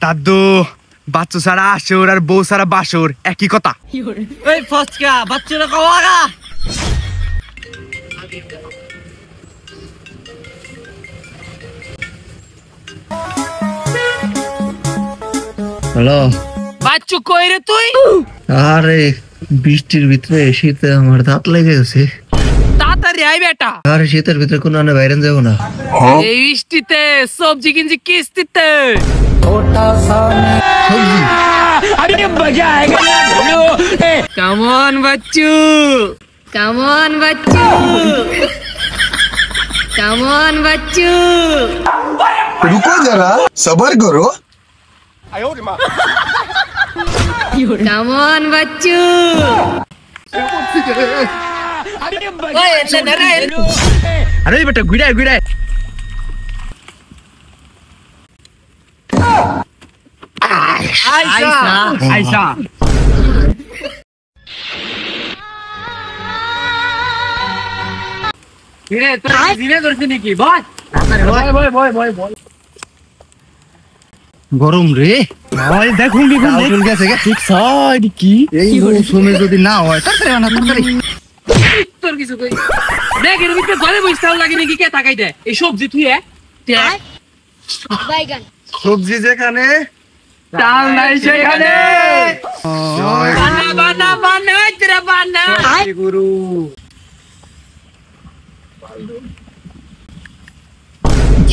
দাদু বাচ্চু সারা আসর আর বউ সারা বাসর একই কথা। এই ফসকা বাচ্চারা কওয়াগা। হ্যালো বাচ্চু কই রে তুই? আরে বৃষ্টির ভিতরে শীতে আমার দাঁত লেগে গেছে। তাড়াতাড়ি আই বেটা। আরে শীতের ভিতরে কোনো আনে বাইরে যাবো না। এই বৃষ্টিতে সবজি কিনছি কিস্তিতে। সবজি अभी मजा आएगा कम ऑन बच्चू कम ऑन बच्चू कम ऑन बच्चू रुको जरा सबर करो कम ऑन बच्चू আরে বেটা ঘুরায় ঘুরায় আয়শা আয়শা কিরে তোরা জিনে করছিস নাকি বল গরম রে। ওই দেখুন চুল গেছে গে। ঠিক সাইড কি এই মৌসুমে যদি না হয় তাহলে না তাড়াতাড়ি তোর কিছু কই দেখ এর ভিতরে ঘরে বসে লাগে নাকি কে তাকাই দে এই সবজি তুই দেখ বাইগান সবজি যেখানে চাল নাই সেখানে বানা বানা বানা তেরা বানা গুরু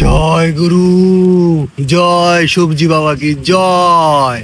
জয় গুরু জয় সবজি বাবা কি জয়।